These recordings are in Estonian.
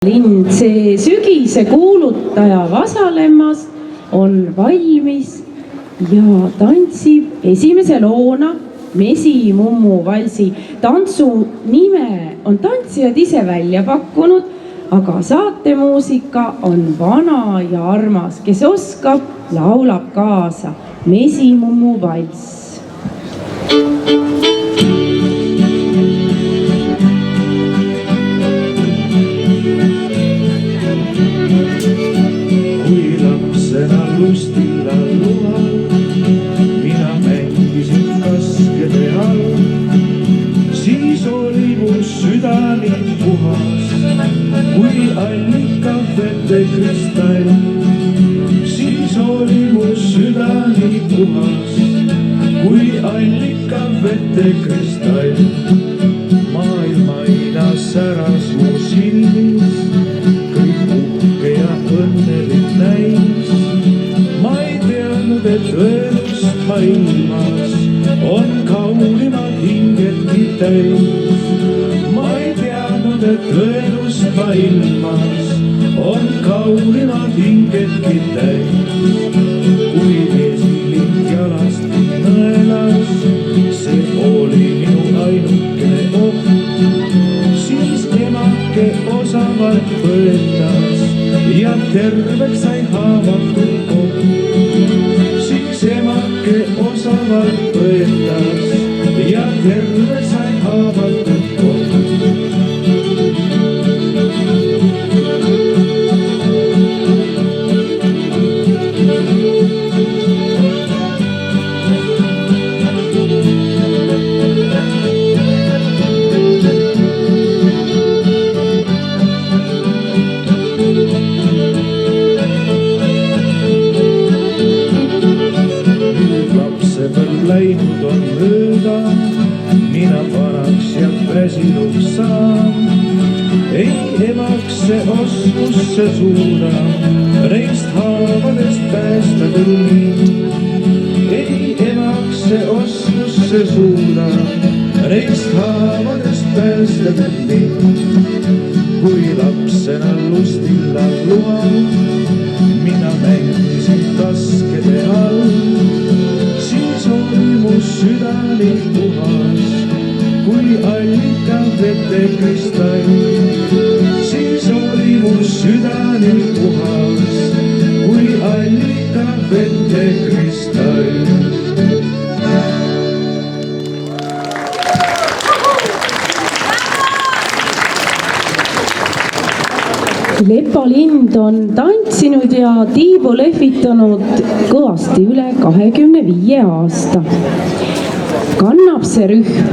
Lind, see sügise kuulutaja Vasalemmas on valmis ja tantsib esimese loona Mesimummu valsi. Tantsu nime on tantsijad ise välja pakkunud, aga saatemuusika on vana ja armas, kes oskab, laulab kaasa. Mesimummu valss. Lustilla luhal, mina mängisin kaskede all, siis oli mu süda nii puhas, kui allikavete kristall. Siis oli mu süda nii puhas, kui allikavete kristall. Maailma ida säras mu silmis, kõik uhke ja õnnelik näis. Et ööst maailmas on kaunimad hingetki täis. Ma ei teadnud, et ööst maailmas on kaunimad hingetki täis. Kui vesilind jalast nõelas, see oli minu ainukene oht. Siis emake osavalt võetas ja terveks sai haavatud koht. Emake osavalt võetas ja terve sai haavatud koht. Läinud on mööda, mina vanaks ja väsinuks saan. Ei emakse oskusse suuda, neist haavadest päästa küll mind. Ei emakse oskusse suuda, neist haavadest päästa küll mind. Kui lapsena lustilla luhal, mina mängisin kaskede all. Mu süda nii puhas, kui allikavete kristall. Siis oli mu süda nii puhas, kui allikavete kristall. Lepa Lind on tantsinud ja tiibu lehvitanud kõvasti üle 25 aasta. Kannab see rühm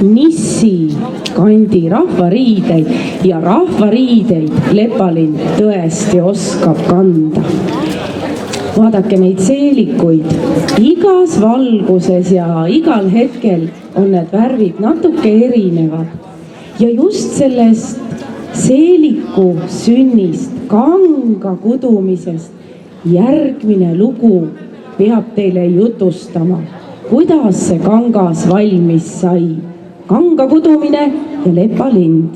Nissi kandi rahvariideid ja rahvariideid Lepa Lind tõesti oskab kanda. Vaadake neid seelikuid, igas valguses ja igal hetkel on need värvid natuke erinevad. Ja just sellest seeliku sünnist, kanga kudumisest järgmine lugu peab teile jutustama, kuidas see kangas valmis sai. Kanga kudumine ja Lepa Lind.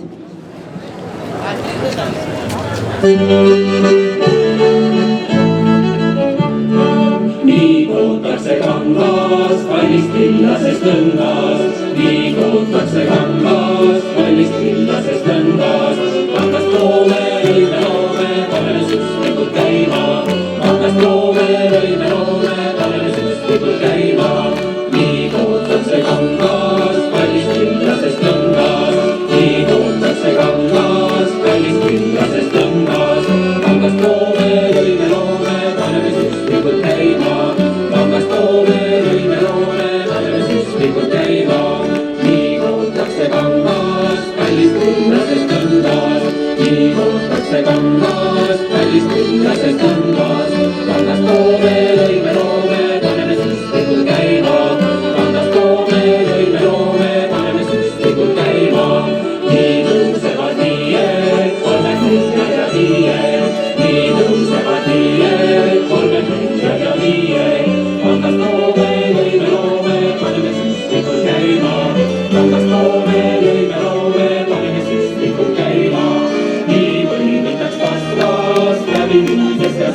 Nii kootakse kangas, kallist villasest õngas. Nii kootakse kangas, kallist villasest õngas. Kangast loome, paneme süstlikult käima. Kangast loome, paneme süstlikult käima. Nii kootakse kangas, kallist villasest õngas. Nii kootakse kangas, kallist villasest õngas. Kangast loome, paneme süstlikult käima. Kangast loome, paneme süstlikult käima.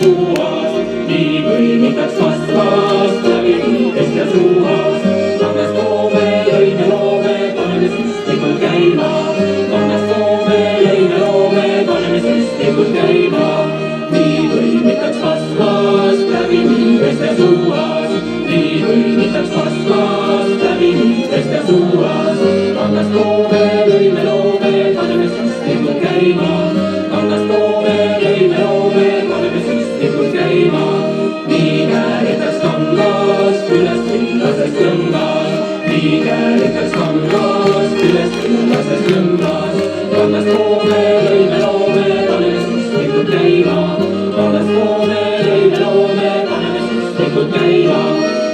suuas, nii põimitaks kasvas, läbi liidest ja suuas. Kangast loome, lõime loome, paneme süstlikult käima. Kangast loome, lõime loome, paneme süstlikult käima. Nii põimitaks kasvas, läbi liidest ja suuas. Nii põimitaks kasvas, läbi liidest ja suuas. Kangast loome, lõime loome, paneme süstlikult käima. Kangast loome, lõime loome, paneme süstlikult käima. Nii kääritaks kangast üles villasest lõngas. Nii kääritaks kangast üles villasest lõngas. Kangast loome, lõime loome, paneme süstlikult käima. Kangast loome, lõime loome, paneme süstlikult käima.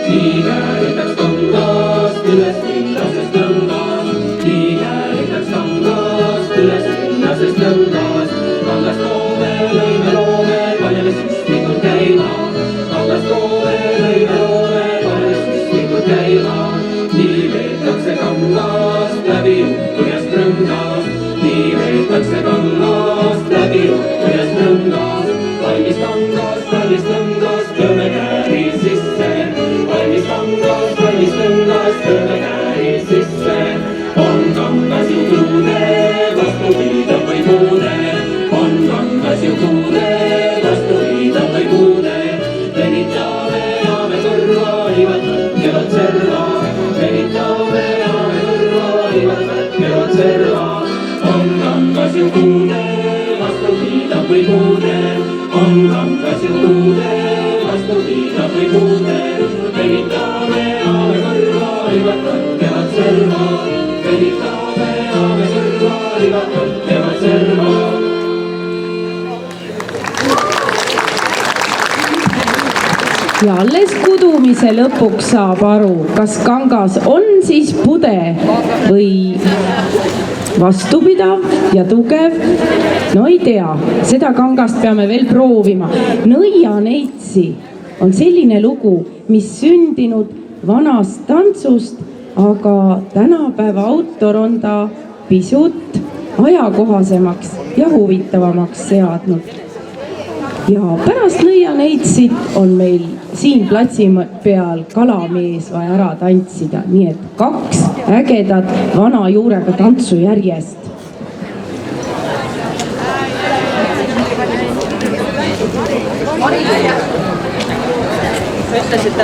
Nii kääritaks kangast üles villasest lõngas. Nii kääritaks kangast üles villasest lõngas. Kangast loome, lõime loome, paneme süstlikult käima. Kangast loome, lõime loome, paneme süstlikult käima. Nii veetakse kangast läbi juhtujast rõngast. Nii veetakse kangast läbi juhtujast rõngast. Valmis kangast, valmis lõngast, lööme kääri sisse. Valmis kangast, valmis lõngast, lööme kääri sisse. On kangas ju kuude, vastu viidab või kuude. On kangas ju kuude, vastu viidab või kuude. Venitame aame kõrva, ivad võtkevad serva. Venitame aame kõrva, ivad võtkevad serva. On kangas ju kuude, vastu viidab või kuude. On kangas ju kuude, vastu viidab või kuude. Venitame aame kõrva, ivad võtkevad serva. Venitame aame kõrva, ivad võtkevad serva. Ja alles kudumise lõpuks saab aru, kas kangas on siis pude või vastupidav ja tugev. No ei tea, seda kangast peame veel proovima. Nõianeitsi on selline lugu, mis sündinud vanast tantsust, aga tänapäeva autor on ta pisut ajakohasemaks ja huvitavamaks seadnud. Ja pärast nõianeitsit on meil siin platsi peal kalamees vaja ära tantsida, nii et 2 ägedat vana juurega tantsu järjest. Sa ütlesid